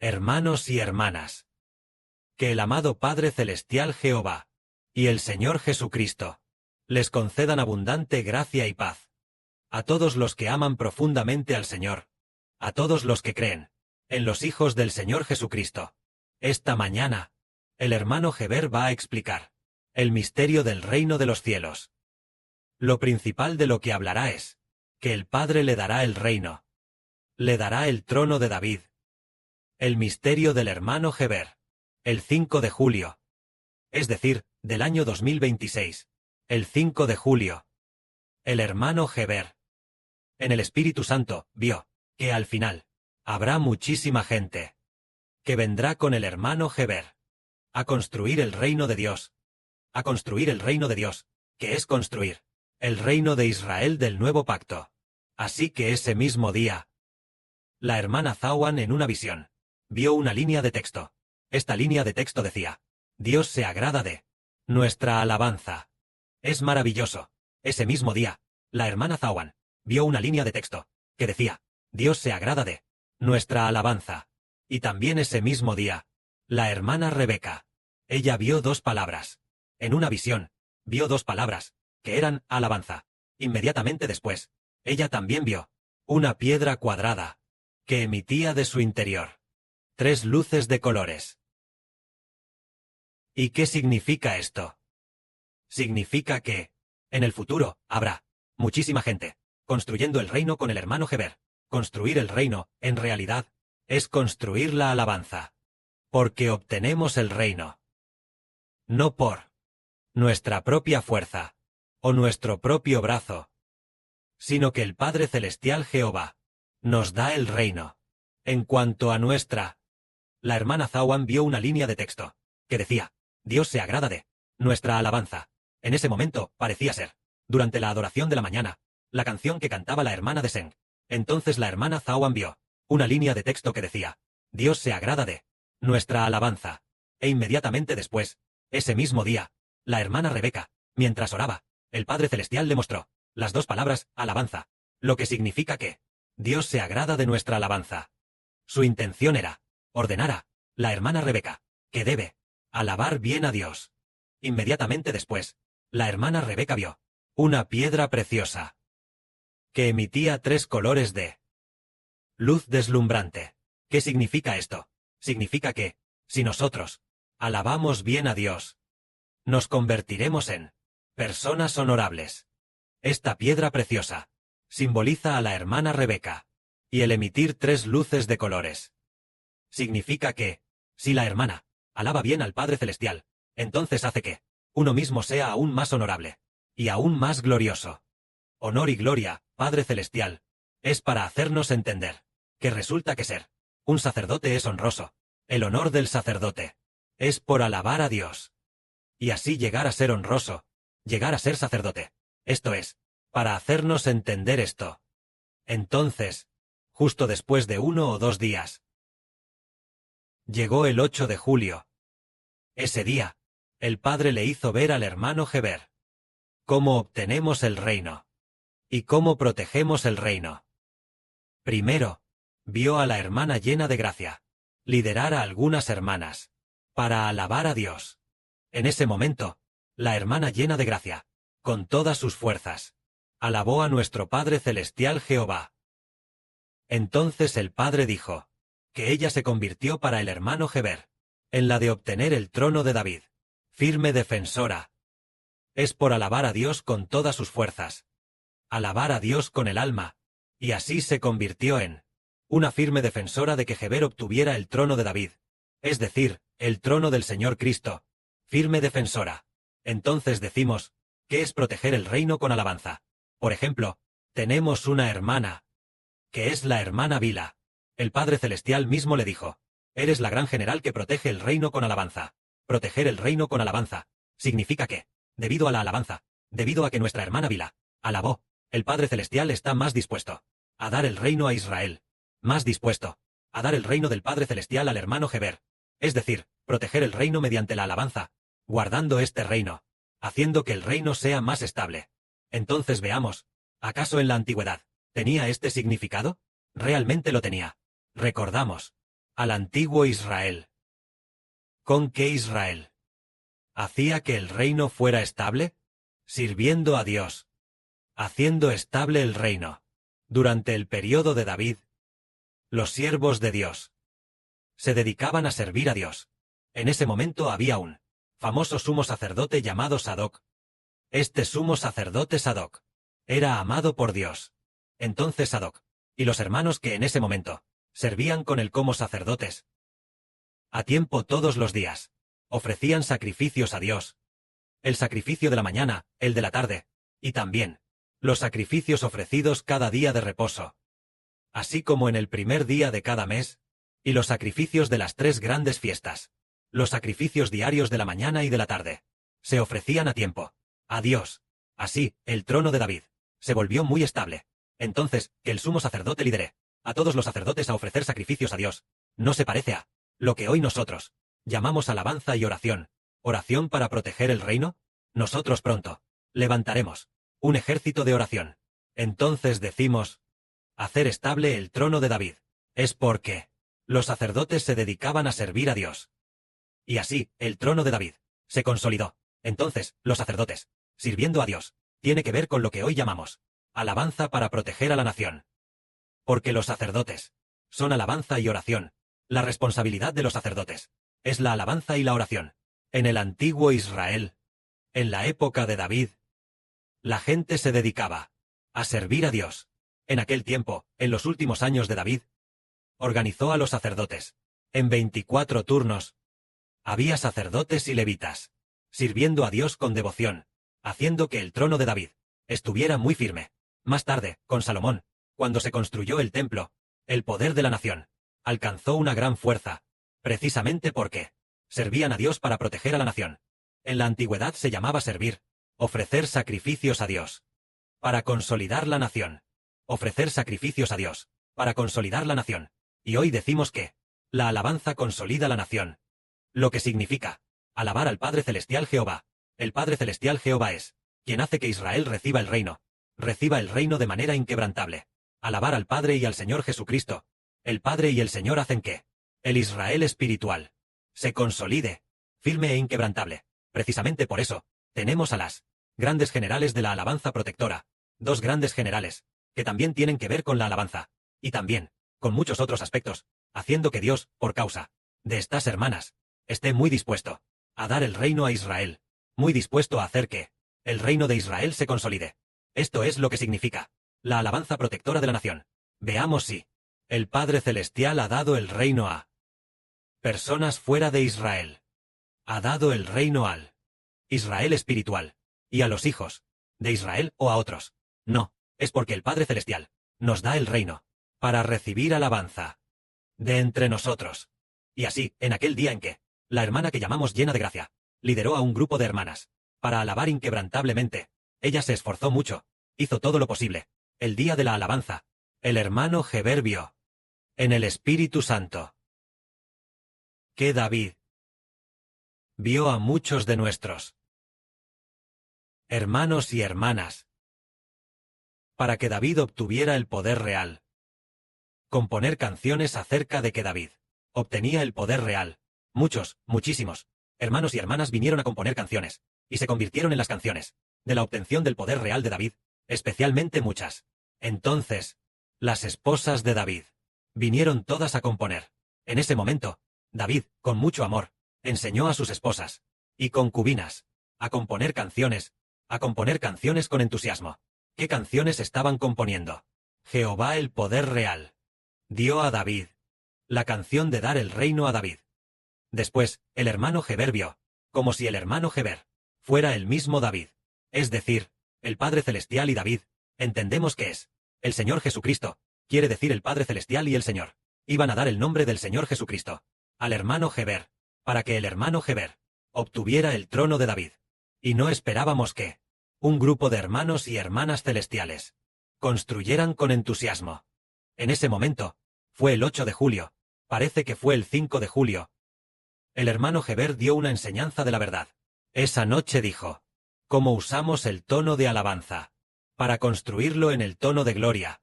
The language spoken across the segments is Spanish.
Hermanos y hermanas, que el amado Padre Celestial Jehová y el Señor Jesucristo les concedan abundante gracia y paz. A todos los que aman profundamente al Señor, a todos los que creen en los hijos del Señor Jesucristo. Esta mañana, el hermano Heber va a explicar el misterio del reino de los cielos. Lo principal de lo que hablará es que el Padre le dará el reino, le dará el trono de David. El misterio del hermano Heber, el 5 de julio, es decir, del año 2026, el 5 de julio. El hermano Heber, en el Espíritu Santo, vio que al final habrá muchísima gente que vendrá con el hermano Heber a construir el reino de Dios, a construir el reino de Dios, que es construir el reino de Israel del nuevo pacto. Así que ese mismo día, la hermana Zawan en una visión vio una línea de texto. Esta línea de texto decía: Dios se agrada de nuestra alabanza. Es maravilloso. Ese mismo día, la hermana Zawan vio una línea de texto que decía: Dios se agrada de nuestra alabanza. Y también ese mismo día, la hermana Rebeca, ella vio dos palabras. En una visión, vio dos palabras, que eran alabanza. Inmediatamente después, ella también vio una piedra cuadrada, que emitía de su interior 3 luces de colores. ¿Y qué significa esto? Significa que, en el futuro, habrá muchísima gente construyendo el reino con el hermano Heber. Construir el reino, en realidad, es construir la alabanza. Porque obtenemos el reino. No por nuestra propia fuerza, o nuestro propio brazo, sino que el Padre Celestial Jehová nos da el reino. En cuanto a nuestra, la hermana Zawan vio una línea de texto que decía: Dios se agrada de nuestra alabanza. En ese momento, parecía ser, durante la adoración de la mañana, la canción que cantaba la hermana de Seng. Entonces la hermana Zawan vio una línea de texto que decía: Dios se agrada de nuestra alabanza. E inmediatamente después, ese mismo día, la hermana Rebeca, mientras oraba, el Padre Celestial le mostró las dos palabras alabanza, lo que significa que Dios se agrada de nuestra alabanza. Su intención era ordenar a la hermana Rebeca que debe alabar bien a Dios. Inmediatamente después, la hermana Rebeca vio una piedra preciosa que emitía 3 colores de luz deslumbrante. ¿Qué significa esto? Significa que, si nosotros alabamos bien a Dios, nos convertiremos en personas honorables. Esta piedra preciosa simboliza a la hermana Rebeca, y el emitir 3 luces de colores significa que, si la hermana alaba bien al Padre Celestial, entonces hace que uno mismo sea aún más honorable y aún más glorioso. Honor y gloria, Padre Celestial, es para hacernos entender que resulta que ser un sacerdote es honroso. El honor del sacerdote es por alabar a Dios. Y así llegar a ser honroso, llegar a ser sacerdote. Esto es, para hacernos entender esto. Entonces, justo después de 1 o 2 días, llegó el 8 de julio. Ese día, el Padre le hizo ver al hermano Heber cómo obtenemos el reino y cómo protegemos el reino. Primero, vio a la hermana llena de gracia liderar a algunas hermanas para alabar a Dios. En ese momento, la hermana llena de gracia, con todas sus fuerzas, alabó a nuestro Padre Celestial Jehová. Entonces el Padre dijo que ella se convirtió para el hermano Heber en la de obtener el trono de David, firme defensora. Es por alabar a Dios con todas sus fuerzas, alabar a Dios con el alma, y así se convirtió en una firme defensora de que Heber obtuviera el trono de David, es decir, el trono del Señor Cristo, firme defensora. Entonces decimos, ¿qué es proteger el reino con alabanza? Por ejemplo, tenemos una hermana, que es la hermana Vila. El Padre Celestial mismo le dijo: eres la gran general que protege el reino con alabanza. Proteger el reino con alabanza significa que, debido a la alabanza, debido a que nuestra hermana Vila alabó, el Padre Celestial está más dispuesto a dar el reino a Israel, más dispuesto a dar el reino del Padre Celestial al hermano Heber, es decir, proteger el reino mediante la alabanza, guardando este reino, haciendo que el reino sea más estable. Entonces veamos, ¿acaso en la antigüedad tenía este significado? Realmente lo tenía. Recordamos al antiguo Israel. ¿Con qué Israel hacía que el reino fuera estable? Sirviendo a Dios, haciendo estable el reino. Durante el periodo de David, los siervos de Dios se dedicaban a servir a Dios. En ese momento había un famoso sumo sacerdote llamado Sadoc. Este sumo sacerdote Sadoc era amado por Dios. Entonces Sadoc y los hermanos que en ese momento servían con él como sacerdotes, a tiempo todos los días, ofrecían sacrificios a Dios. El sacrificio de la mañana, el de la tarde, y también los sacrificios ofrecidos cada día de reposo, así como en el primer día de cada mes, y los sacrificios de las 3 grandes fiestas. Los sacrificios diarios de la mañana y de la tarde se ofrecían a tiempo, a Dios. Así, el trono de David se volvió muy estable. Entonces, que el sumo sacerdote lidere a todos los sacerdotes a ofrecer sacrificios a Dios, no se parece a lo que hoy nosotros llamamos alabanza y oración. ¿Oración para proteger el reino? Nosotros pronto levantaremos un ejército de oración. Entonces decimos, hacer estable el trono de David, es porque los sacerdotes se dedicaban a servir a Dios. Y así, el trono de David se consolidó. Entonces, los sacerdotes, sirviendo a Dios, tiene que ver con lo que hoy llamamos alabanza para proteger a la nación. Porque los sacerdotes son alabanza y oración. La responsabilidad de los sacerdotes es la alabanza y la oración. En el antiguo Israel, en la época de David, la gente se dedicaba a servir a Dios. En aquel tiempo, en los últimos años de David, organizó a los sacerdotes. En 24 turnos, había sacerdotes y levitas, sirviendo a Dios con devoción, haciendo que el trono de David estuviera muy firme. Más tarde, con Salomón, cuando se construyó el templo, el poder de la nación alcanzó una gran fuerza, precisamente porque servían a Dios para proteger a la nación. En la antigüedad se llamaba servir, ofrecer sacrificios a Dios, para consolidar la nación. Ofrecer sacrificios a Dios, para consolidar la nación. Y hoy decimos que la alabanza consolida la nación. Lo que significa alabar al Padre Celestial Jehová. El Padre Celestial Jehová es quien hace que Israel reciba el reino de manera inquebrantable. Alabar al Padre y al Señor Jesucristo. El Padre y el Señor hacen que el Israel espiritual se consolide, firme e inquebrantable. Precisamente por eso, tenemos a las grandes generales de la alabanza protectora, 2 grandes generales, que también tienen que ver con la alabanza, y también con muchos otros aspectos, haciendo que Dios, por causa de estas hermanas, esté muy dispuesto a dar el reino a Israel, muy dispuesto a hacer que el reino de Israel se consolide. Esto es lo que significa la alabanza protectora de la nación. Veamos si el Padre Celestial ha dado el reino a personas fuera de Israel. Ha dado el reino al Israel espiritual, y a los hijos de Israel o a otros. No, es porque el Padre Celestial nos da el reino para recibir alabanza de entre nosotros. Y así, en aquel día en que la hermana que llamamos llena de gracia lideró a un grupo de hermanas para alabar inquebrantablemente, ella se esforzó mucho, hizo todo lo posible. El día de la alabanza, el hermano Heber vio en el Espíritu Santo que David vio a muchos de nuestros hermanos y hermanas para que David obtuviera el poder real. Componer canciones acerca de que David obtenía el poder real. Muchísimos hermanos y hermanas vinieron a componer canciones, y se convirtieron en las canciones de la obtención del poder real de David, especialmente muchas. Entonces, las esposas de David vinieron todas a componer. En ese momento, David, con mucho amor, enseñó a sus esposas y concubinas a componer canciones con entusiasmo. ¿Qué canciones estaban componiendo? Jehová el poder real dio a David la canción de dar el reino a David. Después, el hermano Heber vio, como si el hermano Heber fuera el mismo David, es decir, el Padre Celestial y David, entendemos que es el Señor Jesucristo, quiere decir el Padre Celestial y el Señor, iban a dar el nombre del Señor Jesucristo al hermano Heber, para que el hermano Heber obtuviera el trono de David. Y no esperábamos que un grupo de hermanos y hermanas celestiales construyeran con entusiasmo. En ese momento, fue el 8 de julio, parece que fue el 5 de julio. El hermano Heber dio una enseñanza de la verdad. Esa noche dijo, ¿cómo usamos el tono de alabanza para construirlo en el tono de gloria?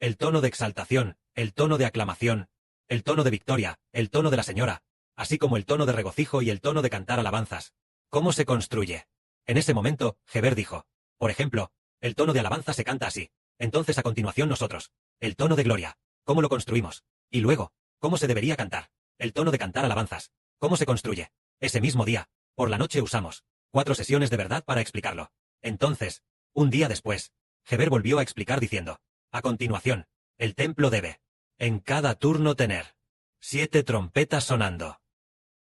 El tono de exaltación, el tono de aclamación, el tono de victoria, el tono de la señora, así como el tono de regocijo y el tono de cantar alabanzas. ¿Cómo se construye? En ese momento, Heber dijo, por ejemplo, el tono de alabanza se canta así. Entonces a continuación nosotros, el tono de gloria, ¿cómo lo construimos? Y luego, ¿cómo se debería cantar? El tono de cantar alabanzas, ¿cómo se construye? Ese mismo día, por la noche usamos 4 sesiones de verdad para explicarlo. Entonces, un día después, Heber volvió a explicar diciendo, a continuación, el templo debe, en cada turno tener 7 trompetas sonando.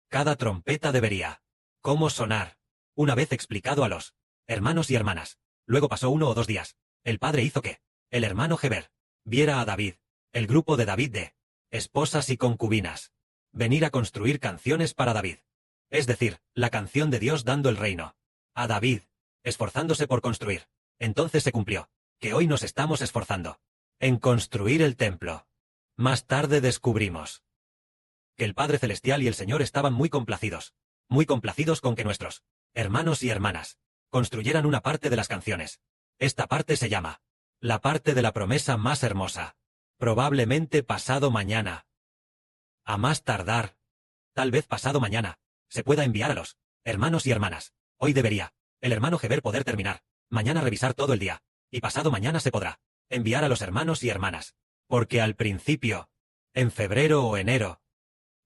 Cada trompeta debería, ¿cómo sonar? Una vez explicado a los hermanos y hermanas, luego pasó 1 o 2 días, el padre hizo que el hermano Heber viera a David, el grupo de David de esposas y concubinas, venir a construir canciones para David. Es decir, la canción de Dios dando el reino a David, esforzándose por construir. Entonces se cumplió, que hoy nos estamos esforzando en construir el templo. Más tarde descubrimos que el Padre Celestial y el Señor estaban muy complacidos con que nuestros hermanos y hermanas construyeran una parte de las canciones. Esta parte se llama la parte de la promesa más hermosa. Probablemente pasado mañana, a más tardar, tal vez pasado mañana, se pueda enviar a los hermanos y hermanas. Hoy debería el hermano Heber poder terminar, mañana revisar todo el día, y pasado mañana se podrá enviar a los hermanos y hermanas, porque al principio, en febrero o enero,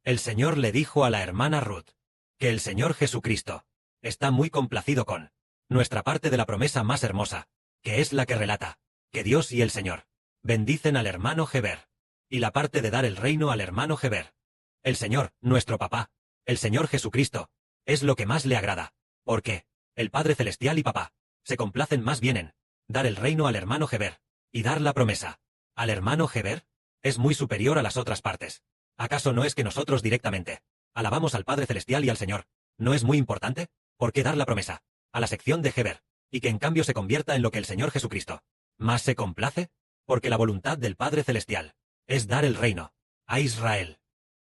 el Señor le dijo a la hermana Ruth que el Señor Jesucristo está muy complacido con nuestra parte de la promesa más hermosa, que es la que relata que Dios y el Señor bendicen al hermano Heber, y la parte de dar el reino al hermano Heber. El Señor, nuestro papá, el Señor Jesucristo, es lo que más le agrada, porque el Padre Celestial y Papá se complacen más bien en dar el reino al hermano Heber y dar la promesa al hermano Heber. Es muy superior a las otras partes. ¿Acaso no es que nosotros directamente alabamos al Padre Celestial y al Señor? ¿No es muy importante? ¿Por qué dar la promesa a la sección de Heber y que en cambio se convierta en lo que el Señor Jesucristo más se complace? Porque la voluntad del Padre Celestial es dar el reino a Israel.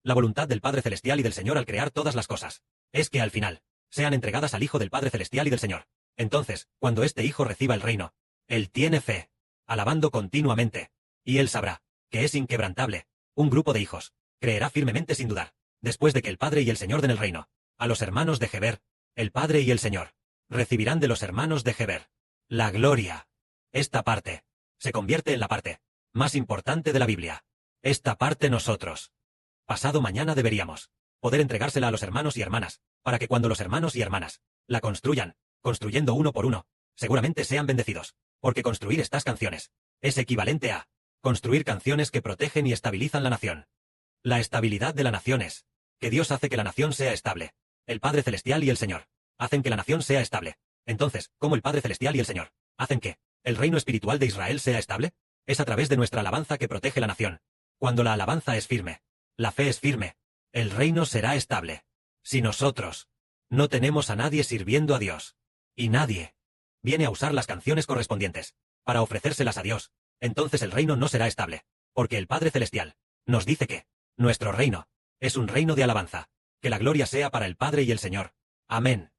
La voluntad del Padre Celestial y del Señor al crear todas las cosas es que al final sean entregadas al Hijo del Padre Celestial y del Señor. Entonces, cuando este Hijo reciba el reino, Él tiene fe, alabando continuamente, y Él sabrá que es inquebrantable. Un grupo de hijos creerá firmemente sin dudar, después de que el Padre y el Señor den el reino a los hermanos de Heber. El Padre y el Señor recibirán de los hermanos de Heber la gloria. Esta parte se convierte en la parte más importante de la Biblia. Esta parte nosotros, pasado mañana deberíamos poder entregársela a los hermanos y hermanas, para que cuando los hermanos y hermanas la construyan, construyendo uno por uno, seguramente sean bendecidos, porque construir estas canciones es equivalente a construir canciones que protegen y estabilizan la nación. La estabilidad de la nación es que Dios hace que la nación sea estable. El Padre Celestial y el Señor hacen que la nación sea estable. Entonces, ¿cómo el Padre Celestial y el Señor hacen que el reino espiritual de Israel sea estable? Es a través de nuestra alabanza que protege la nación. Cuando la alabanza es firme, la fe es firme, el reino será estable. Si nosotros no tenemos a nadie sirviendo a Dios, y nadie viene a usar las canciones correspondientes para ofrecérselas a Dios, entonces el reino no será estable, porque el Padre Celestial nos dice que nuestro reino es un reino de alabanza. Que la gloria sea para el Padre y el Señor. Amén.